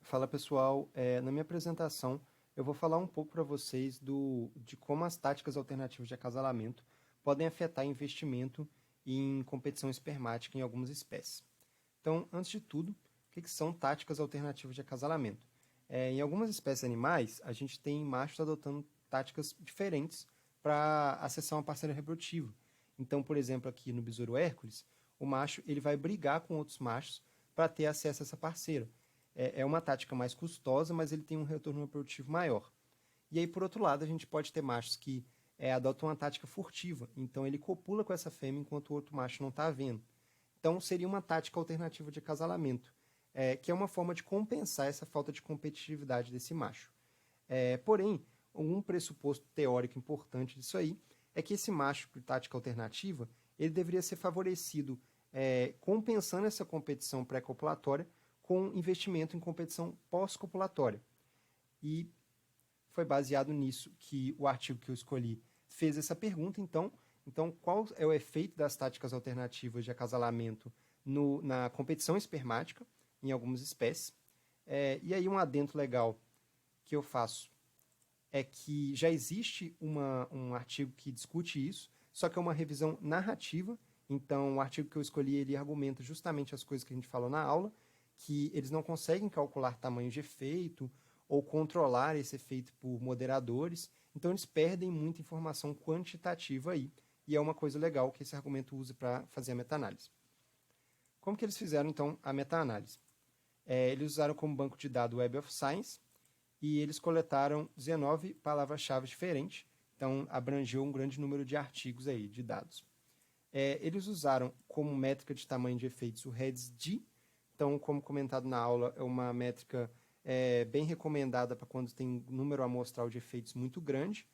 Fala pessoal, na minha apresentação eu vou falar um pouco para vocês de como as táticas alternativas de acasalamento podem afetar investimento em competição espermática em algumas espécies. Então, antes de tudo, o que são táticas alternativas de acasalamento? Em algumas espécies animais, a gente tem machos adotando táticas diferentes para acessar uma parceira reprodutiva. Então, por exemplo, aqui no besouro Hércules, o macho ele vai brigar com outros machos para ter acesso a essa parceira. É uma tática mais custosa, mas ele tem um retorno reprodutivo maior. E aí, por outro lado, a gente pode ter machos que adotam uma tática furtiva. Então, ele copula com essa fêmea enquanto o outro macho não está vendo. Então, seria uma tática alternativa de acasalamento, que é uma forma de compensar essa falta de competitividade desse macho. Porém, um pressuposto teórico importante disso aí é que esse macho de tática alternativa ele deveria ser favorecido compensando essa competição pré-copulatória com investimento em competição pós-copulatória. E foi baseado nisso que o artigo que eu escolhi fez essa pergunta. Então qual é o efeito das táticas alternativas de acasalamento na competição espermática em algumas espécies? E aí um adendo legal que eu faço é que já existe um artigo que discute isso, só que é uma revisão narrativa. Então, o artigo que eu escolhi, ele argumenta justamente as coisas que a gente falou na aula, que eles não conseguem calcular tamanho de efeito ou controlar esse efeito por moderadores, então eles perdem muita informação quantitativa aí, e é uma coisa legal que esse argumento usa para fazer a meta-análise. Como que eles fizeram, então, a meta-análise? Eles usaram como banco de dados o Web of Science, e eles coletaram 19 palavras-chave diferentes, então abrangeu um grande número de artigos aí, de dados. Eles usaram como métrica de tamanho de efeitos o REDS-D, então, como comentado na aula, é uma métrica bem recomendada para quando tem um número amostral de efeitos muito grande,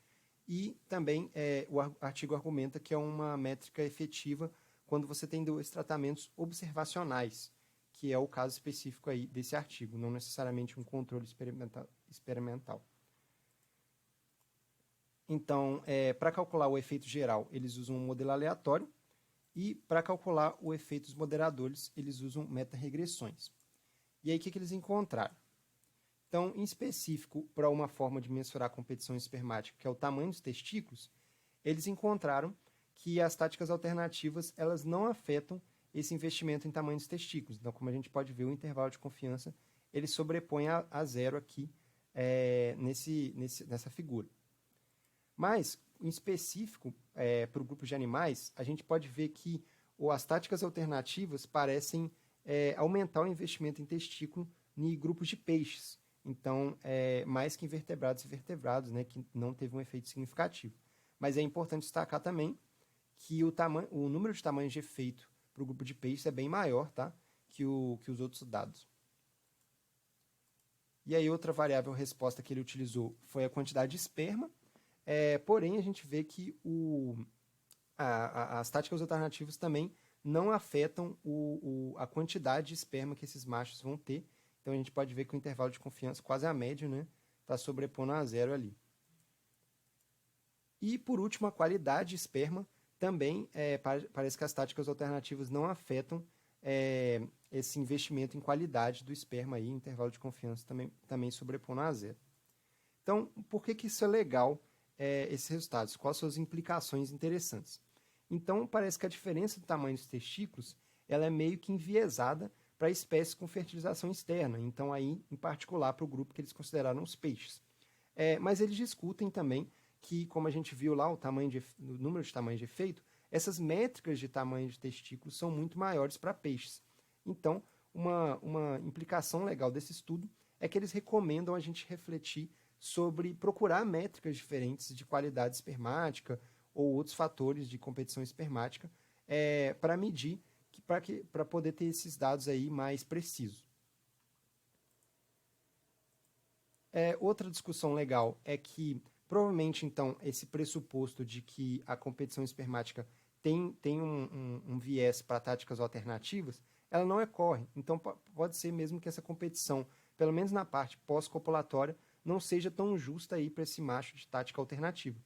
e também o artigo argumenta que é uma métrica efetiva quando você tem dois tratamentos observacionais, que é o caso específico aí desse artigo, não necessariamente um controle experimental. Então, para calcular o efeito geral, eles usam um modelo aleatório, e para calcular o efeito dos moderadores, eles usam meta-regressões. E aí, o que eles encontraram? Então, em específico, para uma forma de mensurar a competição espermática, que é o tamanho dos testículos, eles encontraram que as táticas alternativas elas não afetam esse investimento em tamanho dos testículos. Então, como a gente pode ver, o intervalo de confiança ele sobrepõe a zero aqui nessa figura. Mas, em específico, para o grupo de animais, a gente pode ver que as táticas alternativas parecem aumentar o investimento em testículo em grupos de peixes. Então, mais que em vertebrados e vertebrados, né, que não teve um efeito significativo. Mas é importante destacar também que o número de tamanhos de efeito para o grupo de peixes é bem maior, tá, que os outros dados. E aí outra variável resposta que ele utilizou foi a quantidade de esperma, porém a gente vê que as táticas alternativas também não afetam a quantidade de esperma que esses machos vão ter. Então a gente pode ver que o intervalo de confiança, quase a média, né, está sobrepondo a zero ali. E por último, a qualidade de esperma também parece que as táticas alternativas não afetam esse investimento em qualidade do esperma aí, intervalo de confiança também sobrepondo a zero. Então, por que isso é legal, esses resultados? Quais são as implicações interessantes? Então, parece que a diferença do tamanho dos testículos ela é meio que enviesada para espécies com fertilização externa, então aí, em particular, para o grupo que eles consideraram os peixes. Mas eles discutem também que, como a gente viu lá, o número de tamanhos de efeito, essas métricas de tamanho de testículos são muito maiores para peixes. Então, uma implicação legal desse estudo é que eles recomendam a gente refletir sobre procurar métricas diferentes de qualidade espermática ou outros fatores de competição espermática para medir, para poder ter esses dados aí mais precisos. Outra discussão legal é que, provavelmente, então, esse pressuposto de que a competição espermática tem um viés para táticas alternativas, ela não ocorre. Então, pode ser mesmo que essa competição, pelo menos na parte pós-copulatória, não seja tão justa aí para esse macho de tática alternativa.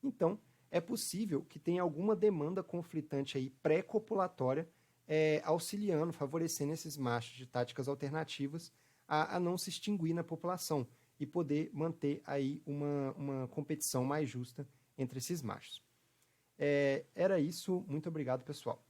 Então, é possível que tenha alguma demanda conflitante aí pré-copulatória auxiliando, favorecendo esses machos de táticas alternativas a não se extinguir na população e poder manter aí uma competição mais justa entre esses machos. Era isso, muito obrigado, pessoal.